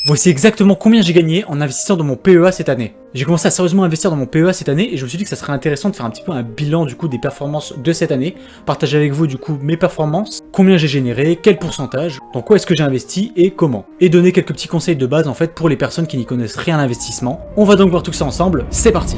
Voici exactement combien j'ai gagné en investissant dans mon PEA cette année. J'ai commencé à sérieusement investir dans mon PEA cette année et je me suis dit que ça serait intéressant de faire un petit peu un bilan du coup des performances de cette année, partager avec vous du coup mes performances, combien j'ai généré, quel pourcentage, dans quoi est-ce que j'ai investi et comment. Et donner quelques petits conseils de base en fait pour les personnes qui n'y connaissent rien à l'investissement. On va donc voir tout ça ensemble, c'est parti!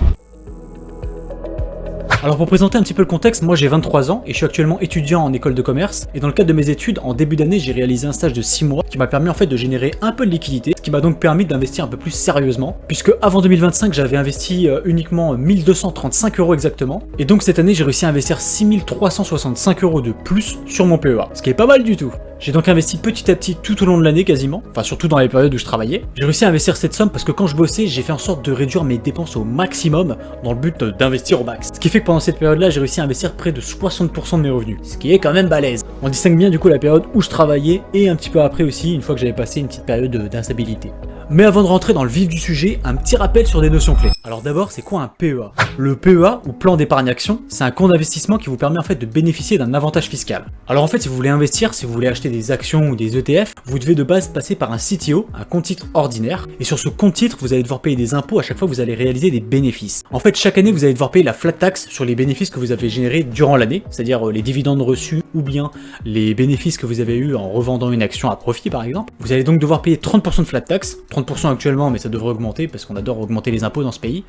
Alors pour présenter un petit peu le contexte, moi j'ai 23 ans et je suis actuellement étudiant en école de commerce et dans le cadre de mes études, en début d'année, j'ai réalisé un stage de 6 mois qui m'a permis en fait de générer un peu de liquidité, ce qui m'a donc permis d'investir un peu plus sérieusement, puisque avant 2025 j'avais investi uniquement 1235 € exactement, et donc cette année j'ai réussi à investir 6365 € de plus sur mon PEA, ce qui est pas mal du tout. J'ai donc investi petit à petit tout au long de l'année quasiment, enfin surtout dans les périodes où je travaillais. J'ai réussi à investir cette somme parce que quand je bossais, j'ai fait en sorte de réduire mes dépenses au maximum dans le but d'investir au max. Ce qui fait que pendant cette période-là, j'ai réussi à investir près de 60% de mes revenus, ce qui est quand même balèze. On distingue bien du coup la période où je travaillais et un petit peu après aussi, une fois que j'avais passé une petite période d'instabilité. Mais avant de rentrer dans le vif du sujet, un petit rappel sur des notions clés. Alors d'abord, c'est quoi un PEA? Le PEA, ou plan d'épargne action, c'est un compte d'investissement qui vous permet en fait de bénéficier d'un avantage fiscal. Alors en fait, si vous voulez investir, si vous voulez acheter des actions ou des ETF, vous devez de base passer par un CTO, un compte titre ordinaire, et sur ce compte titre, vous allez devoir payer des impôts à chaque fois que vous allez réaliser des bénéfices. En fait, chaque année, vous allez devoir payer la flat tax sur les bénéfices que vous avez générés durant l'année, c'est-à-dire les dividendes reçus ou bien les bénéfices que vous avez eus en revendant une action à profit par exemple. Vous allez donc devoir payer 30% de flat tax, 30% actuellement, mais ça devrait augmenter parce qu'on adore augmenter les impôts dans ce pays.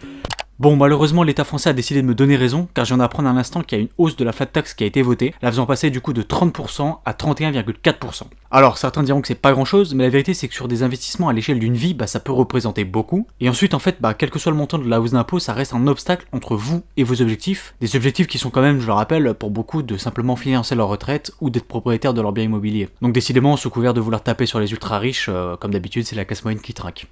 Bon, malheureusement, l'État français a décidé de me donner raison, car je viens d'apprendre à l'instant qu'il y a une hausse de la flat tax qui a été votée, la faisant passer du coup de 30% à 31,4%. Alors, certains diront que c'est pas grand chose, mais la vérité c'est que sur des investissements à l'échelle d'une vie, ça peut représenter beaucoup. Et ensuite, en fait, quel que soit le montant de la hausse d'impôt, ça reste un obstacle entre vous et vos objectifs. Des objectifs qui sont quand même, je le rappelle, pour beaucoup, de simplement financer leur retraite ou d'être propriétaire de leur bien immobilier. Donc décidément, sous couvert de vouloir taper sur les ultra riches, comme d'habitude, c'est la classe moyenne qui trinque.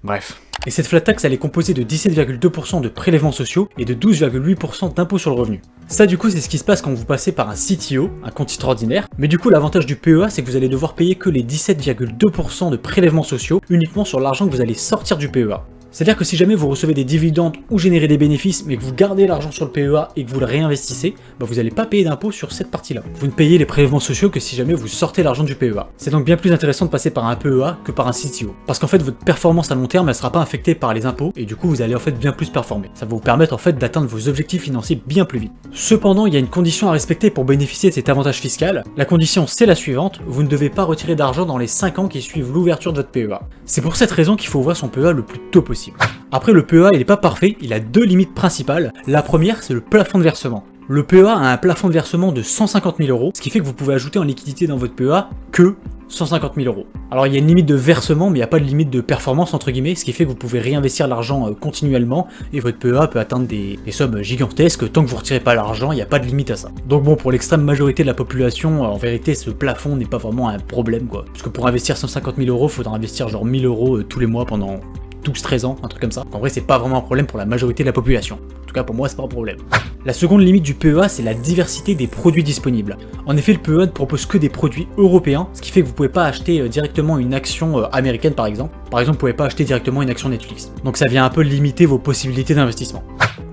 Bref. Et cette flat tax, elle est composée de 17,2% de prélèvements sociaux et de 12,8% d'impôts sur le revenu. Ça du coup c'est ce qui se passe quand vous passez par un CTO, un compte titre ordinaire, mais du coup l'avantage du PEA c'est que vous allez devoir payer que les 17,2% de prélèvements sociaux uniquement sur l'argent que vous allez sortir du PEA. C'est-à-dire que si jamais vous recevez des dividendes ou générez des bénéfices, mais que vous gardez l'argent sur le PEA et que vous le réinvestissez, vous n'allez pas payer d'impôt sur cette partie-là. Vous ne payez les prélèvements sociaux que si jamais vous sortez l'argent du PEA. C'est donc bien plus intéressant de passer par un PEA que par un CTO. Parce qu'en fait, votre performance à long terme, elle sera pas affectée par les impôts, et du coup, vous allez en fait bien plus performer. Ça va vous permettre en fait d'atteindre vos objectifs financiers bien plus vite. Cependant, il y a une condition à respecter pour bénéficier de cet avantage fiscal. La condition, c'est la suivante, vous ne devez pas retirer d'argent dans les 5 ans qui suivent l'ouverture de votre PEA. C'est pour cette raison qu'il faut ouvrir son PEA le plus tôt possible. Après, le PEA, il n'est pas parfait, il a deux limites principales. La première, c'est le plafond de versement. Le PEA a un plafond de versement de 150 000 €, ce qui fait que vous pouvez ajouter en liquidité dans votre PEA que 150 000 €. Alors il y a une limite de versement, mais il n'y a pas de limite de performance entre guillemets, ce qui fait que vous pouvez réinvestir l'argent continuellement, et votre PEA peut atteindre des sommes gigantesques, tant que vous ne retirez pas l'argent, il n'y a pas de limite à ça. Donc bon, pour l'extrême majorité de la population, en vérité, ce plafond n'est pas vraiment un problème quoi. Parce que pour investir 150 000 €, il faudra investir genre 1000 € tous les mois pendant 12-13 ans, un truc comme ça. En vrai, c'est pas vraiment un problème pour la majorité de la population. En tout cas, pour moi, c'est pas un problème. La seconde limite du PEA, c'est la diversité des produits disponibles. En effet, le PEA ne propose que des produits européens, ce qui fait que vous pouvez pas acheter directement une action américaine, par exemple. Par exemple, vous pouvez pas acheter directement une action Netflix. Donc ça vient un peu limiter vos possibilités d'investissement.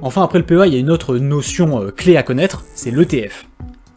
Enfin, après le PEA, il y a une autre notion clé à connaître, c'est l'ETF.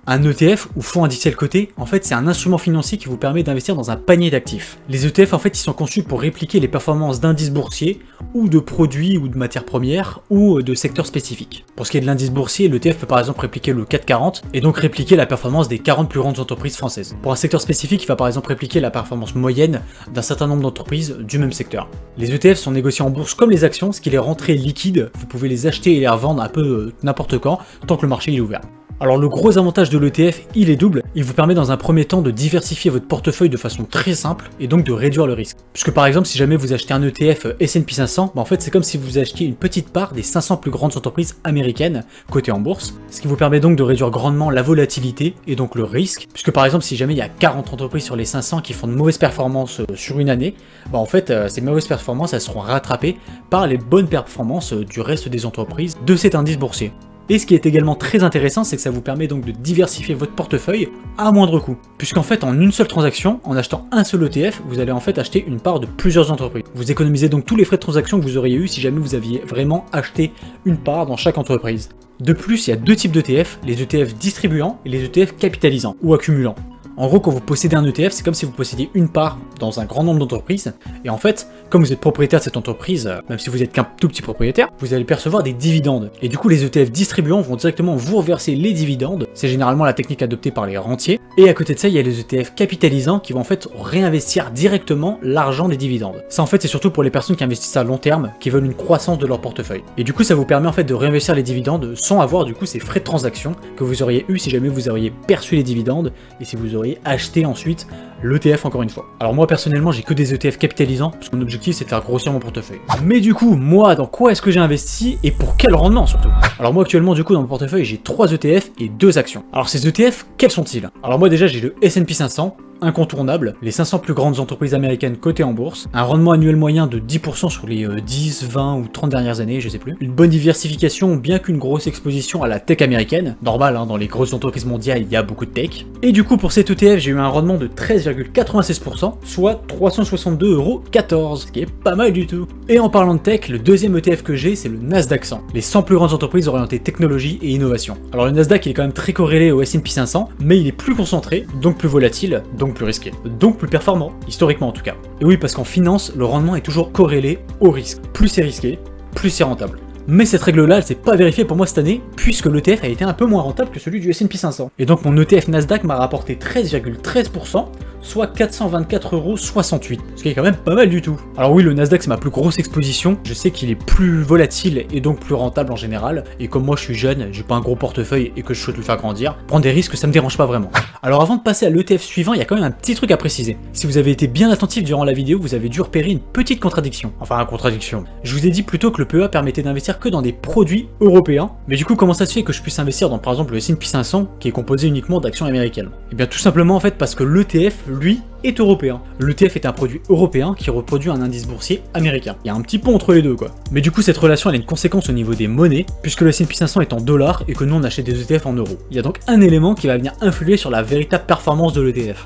Un ETF, ou fonds indiciel coté, en fait c'est un instrument financier qui vous permet d'investir dans un panier d'actifs. Les ETF en fait ils sont conçus pour répliquer les performances d'indices boursiers, ou de produits ou de matières premières, ou de secteurs spécifiques. Pour ce qui est de l'indice boursier, l'ETF peut par exemple répliquer le CAC 40, et donc répliquer la performance des 40 plus grandes entreprises françaises. Pour un secteur spécifique, il va par exemple répliquer la performance moyenne d'un certain nombre d'entreprises du même secteur. Les ETF sont négociés en bourse comme les actions, ce qui les rend très liquides, vous pouvez les acheter et les revendre un peu n'importe quand, tant que le marché est ouvert. Alors le gros avantage de l'ETF, il est double, il vous permet dans un premier temps de diversifier votre portefeuille de façon très simple et donc de réduire le risque. Puisque par exemple si jamais vous achetez un ETF S&P 500, en fait c'est comme si vous achetiez une petite part des 500 plus grandes entreprises américaines cotées en bourse, ce qui vous permet donc de réduire grandement la volatilité et donc le risque, puisque par exemple si jamais il y a 40 entreprises sur les 500 qui font de mauvaises performances sur une année, en fait ces mauvaises performances elles seront rattrapées par les bonnes performances du reste des entreprises de cet indice boursier. Et ce qui est également très intéressant, c'est que ça vous permet donc de diversifier votre portefeuille à moindre coût. Puisqu'en fait, en une seule transaction, en achetant un seul ETF, vous allez en fait acheter une part de plusieurs entreprises. Vous économisez donc tous les frais de transaction que vous auriez eu si jamais vous aviez vraiment acheté une part dans chaque entreprise. De plus, il y a deux types d'ETF, les ETF distribuants et les ETF capitalisants ou accumulants. En gros, quand vous possédez un ETF, c'est comme si vous possédiez une part dans un grand nombre d'entreprises, et en fait, comme vous êtes propriétaire de cette entreprise, même si vous êtes qu'un tout petit propriétaire, vous allez percevoir des dividendes. Et du coup, les ETF distribuants vont directement vous reverser les dividendes, c'est généralement la technique adoptée par les rentiers, et à côté de ça, il y a les ETF capitalisants qui vont en fait réinvestir directement l'argent des dividendes. Ça en fait, c'est surtout pour les personnes qui investissent à long terme, qui veulent une croissance de leur portefeuille. Et du coup, ça vous permet en fait de réinvestir les dividendes sans avoir du coup ces frais de transaction que vous auriez eu si jamais vous auriez perçu les dividendes et si vous auriez acheté ensuite l'ETF encore une fois. Alors moi personnellement, j'ai que des ETF capitalisants parce que mon objectif c'est de faire grossir mon portefeuille. Mais du coup, moi, dans quoi est-ce que j'ai investi et pour quel rendement surtout? Alors moi actuellement du coup dans mon portefeuille, j'ai 3 ETF et 2 actions. Alors ces ETF, quels sont-ils? Alors moi déjà, j'ai le S&P 500, incontournable, les 500 plus grandes entreprises américaines cotées en bourse, un rendement annuel moyen de 10% sur les 10, 20 ou 30 dernières années, je sais plus, une bonne diversification bien qu'une grosse exposition à la tech américaine, normal hein, dans les grosses entreprises mondiales il y a beaucoup de tech, et du coup pour cet ETF j'ai eu un rendement de 13,96%, soit 362,14€, ce qui est pas mal du tout. Et en parlant de tech, le deuxième ETF que j'ai c'est le Nasdaq 100, les 100 plus grandes entreprises orientées technologie et innovation. Alors le Nasdaq il est quand même très corrélé au S&P 500, mais il est plus concentré, donc plus volatile, donc plus risqué, donc plus performant, historiquement en tout cas. Et oui, parce qu'en finance, le rendement est toujours corrélé au risque. Plus c'est risqué, plus c'est rentable. Mais cette règle-là, elle s'est pas vérifiée pour moi cette année, puisque l'ETF a été un peu moins rentable que celui du S&P 500. Et donc mon ETF Nasdaq m'a rapporté 13,13%, soit 424,68€, ce qui est quand même pas mal du tout. Alors oui, le Nasdaq c'est ma plus grosse exposition, je sais qu'il est plus volatile et donc plus rentable en général, et comme moi je suis jeune, j'ai pas un gros portefeuille et que je souhaite le faire grandir, prendre des risques ça me dérange pas vraiment. Alors avant de passer à l'ETF suivant, il y a quand même un petit truc à préciser. Si vous avez été bien attentif durant la vidéo, vous avez dû repérer une petite contradiction. Enfin, une contradiction. Je vous ai dit plutôt que le PEA permettait d'investir que dans des produits européens, mais du coup comment ça se fait que je puisse investir dans par exemple le S&P 500 qui est composé uniquement d'actions américaines? Et bien tout simplement en fait parce que l'ETF lui est européen. L'ETF est un produit européen qui reproduit un indice boursier américain. Il y a un petit pont entre les deux quoi. Mais du coup cette relation elle a une conséquence au niveau des monnaies, puisque le S&P 500 est en dollars et que nous on achète des ETF en euros. Il y a donc un élément qui va venir influer sur la véritable performance de l'ETF.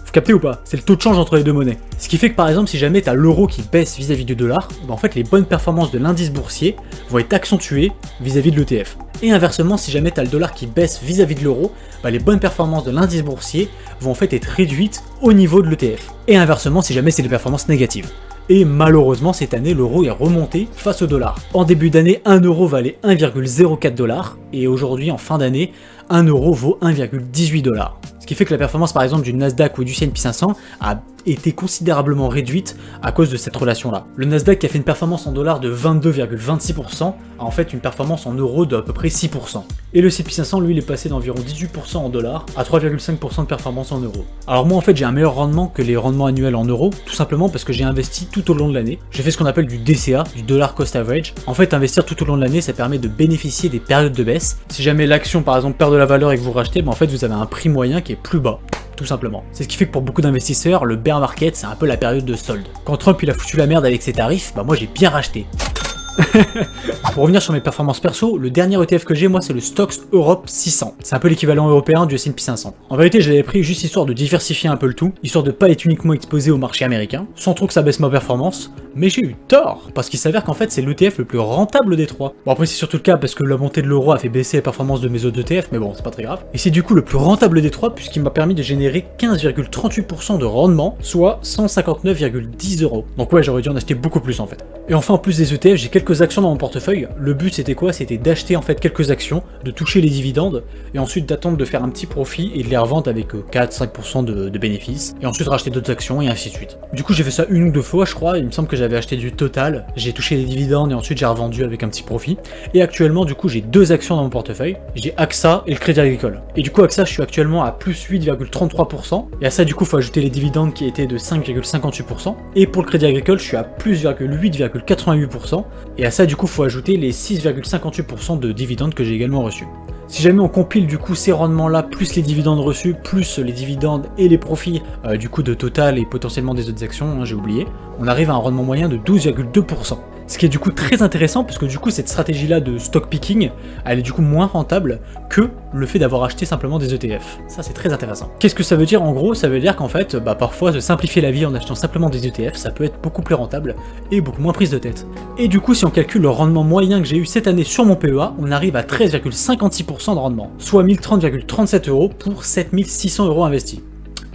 Vous captez ou pas? C'est le taux de change entre les deux monnaies. Ce qui fait que par exemple si jamais tu as l'euro qui baisse vis-à-vis du dollar, bah en fait les bonnes performances de l'indice boursier vont être accentuées vis-à-vis de l'ETF. Et inversement, si jamais tu as le dollar qui baisse vis-à-vis de l'euro, bah les bonnes performances de l'indice boursier vont en fait être réduites au niveau de l'ETF. Et inversement si jamais c'est des performances négatives. Et malheureusement cette année l'euro est remonté face au dollar. En début d'année 1 euro valait 1,04$ et aujourd'hui en fin d'année 1 euro vaut 1,18$. Ce qui fait que la performance par exemple du Nasdaq ou du S&P 500 a été considérablement réduite à cause de cette relation-là. Le Nasdaq qui a fait une performance en dollars de 22,26% a en fait une performance en euros de à peu près 6%. Et le S&P 500 lui il est passé d'environ 18% en dollars à 3,5% de performance en euros. Alors moi en fait j'ai un meilleur rendement que les rendements annuels en euros, tout simplement parce que j'ai investi tout au long de l'année. J'ai fait ce qu'on appelle du DCA, du Dollar Cost Average. En fait investir tout au long de l'année ça permet de bénéficier des périodes de baisse. Si jamais l'action par exemple perd de la valeur et que vous rachetez, bah en fait vous avez un prix moyen qui est plus bas. Tout simplement. C'est ce qui fait que pour beaucoup d'investisseurs, le bear market c'est un peu la période de solde. Quand Trump il a foutu la merde avec ses tarifs, bah moi j'ai bien racheté. Pour revenir sur mes performances perso, le dernier ETF que j'ai moi c'est le Stoxx Europe 600. C'est un peu l'équivalent européen du S&P 500. En vérité je l'avais pris juste histoire de diversifier un peu le tout, histoire de pas être uniquement exposé au marché américain, sans trop que ça baisse ma performance, mais j'ai eu tort, parce qu'il s'avère qu'en fait c'est l'ETF le plus rentable des trois. Bon après c'est surtout le cas parce que la montée de l'euro a fait baisser les performances de mes autres ETF, mais bon c'est pas très grave. Et c'est du coup le plus rentable des trois puisqu'il m'a permis de générer 15,38% de rendement, soit 159,10€. Donc ouais j'aurais dû en acheter beaucoup plus en fait. Et enfin en plus des ETF j'ai quelques actions dans mon portefeuille. Le but c'était quoi? C'était d'acheter en fait quelques actions, de toucher les dividendes et ensuite d'attendre de faire un petit profit et de les revendre avec 4-5% de bénéfices et ensuite racheter d'autres actions et ainsi de suite. Du coup j'ai fait ça une ou deux fois je crois, il me semble que j'avais acheté du total, j'ai touché les dividendes et ensuite j'ai revendu avec un petit profit. Et actuellement du coup j'ai deux actions dans mon portefeuille, j'ai AXA et le Crédit Agricole. Et du coup AXA je suis actuellement à plus 8,33% et à ça du coup faut ajouter les dividendes qui étaient de 5,58% et pour le Crédit Agricole je suis à plus 8,88% et à ça du coup faut ajouter les 6,58% de dividendes que j'ai également reçus. Si jamais on compile du coup ces rendements là plus les dividendes reçus plus les dividendes et les profits du coup de Total et potentiellement des autres actions, hein, j'ai oublié, on arrive à un rendement moyen de 12,2%. Ce qui est du coup très intéressant parce que du coup cette stratégie là de stock picking elle est du coup moins rentable que le fait d'avoir acheté simplement des ETF. Ça c'est très intéressant. Qu'est-ce que ça veut dire en gros? Ça veut dire qu'en fait parfois se simplifier la vie en achetant simplement des ETF ça peut être beaucoup plus rentable et beaucoup moins prise de tête. Et du coup si on calcule le rendement moyen que j'ai eu cette année sur mon PEA, on arrive à 13,56% de rendement, soit 1030,37€ pour 7600€ investis.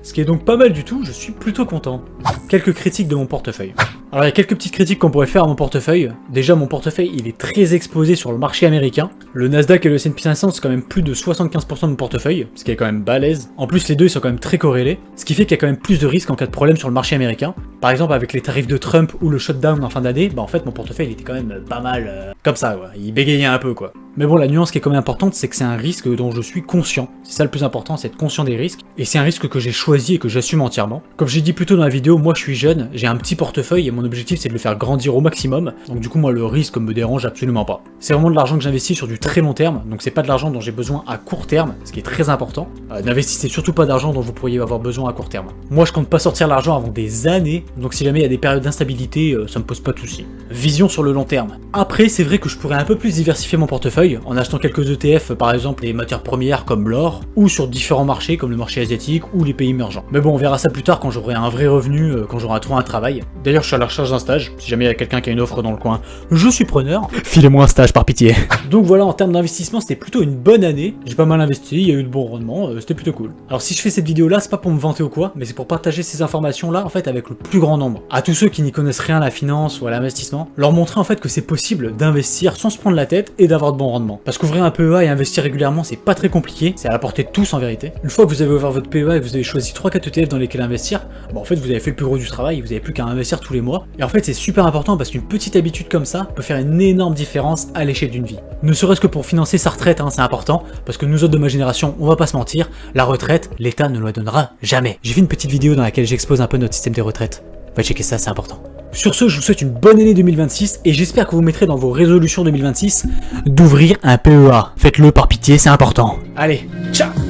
ce qui est donc pas mal du tout, je suis plutôt content. Quelques critiques de mon portefeuille. Alors il y a quelques petites critiques qu'on pourrait faire à mon portefeuille. Déjà mon portefeuille il est très exposé sur le marché américain. Le Nasdaq et le S&P 500 c'est quand même plus de 75% de mon portefeuille, ce qui est quand même balèze. En plus les deux ils sont quand même très corrélés, ce qui fait qu'il y a quand même plus de risques en cas de problème sur le marché américain. Par exemple avec les tarifs de Trump ou le shutdown en fin d'année, bah en fait mon portefeuille il était quand même pas mal comme ça quoi, il bégayait un peu quoi. Mais bon la nuance qui est quand même importante c'est que c'est un risque dont je suis conscient. C'est ça le plus important, c'est être conscient des risques. Et c'est un risque que j'ai choisi et que j'assume entièrement. Comme j'ai dit plus tôt dans la vidéo, moi je suis jeune, j'ai un petit portefeuille et mon objectif c'est de le faire grandir au maximum. Donc du coup moi le risque me dérange absolument pas. C'est vraiment de l'argent que j'investis sur du très long terme, donc c'est pas de l'argent dont j'ai besoin à court terme, ce qui est très important. N'investissez surtout pas d'argent dont vous pourriez avoir besoin à court terme. Moi je compte pas sortir l'argent avant des années, donc si jamais il y a des périodes d'instabilité, ça me pose pas de soucis. Vision sur le long terme. Après c'est vrai que je pourrais un peu plus diversifier mon portefeuille en achetant quelques ETF par exemple des matières premières comme l'or, ou sur différents marchés comme le marché asiatique ou les pays émergents. Mais bon on verra ça plus tard quand j'aurai un vrai revenu, quand j'aurai trouvé un travail. D'ailleurs je suis à la recherche d'un stage, si jamais il y a quelqu'un qui a une offre dans le coin, je suis preneur. Filez-moi un stage par pitié. Donc voilà, en termes d'investissement, c'était plutôt une bonne année. J'ai pas mal investi, il y a eu de bons rendements, c'était plutôt cool. Alors si je fais cette vidéo là, c'est pas pour me vanter ou quoi, mais c'est pour partager ces informations là en fait avec le plus grand nombre. À tous ceux qui n'y connaissent rien à la finance ou à l'investissement, leur montrer en fait que c'est possible d'investir sans se prendre la tête et d'avoir de bons rendements. Parce qu'ouvrir un PEA et investir régulièrement, c'est pas très compliqué, c'est à la portée de tous en vérité. Une fois que vous avez ouvert votre PEA et que vous avez choisi 3-4 ETF dans lesquels investir, bah en fait vous avez fait le plus gros du travail, vous avez plus qu'à investir tous les mois. Et en fait c'est super important parce qu'une petite habitude comme ça peut faire une énorme différence à l'échelle d'une vie. Ne serait-ce que pour financer sa retraite, hein, c'est important, parce que nous autres de ma génération, on va pas se mentir, la retraite, l'État ne nous la donnera jamais. J'ai fait une petite vidéo dans laquelle j'expose un peu notre système des retraites. Va checker ça, c'est important. Sur ce, je vous souhaite une bonne année 2026 et j'espère que vous mettrez dans vos résolutions 2026 d'ouvrir un PEA. Faites-le par pitié, c'est important. Allez, ciao!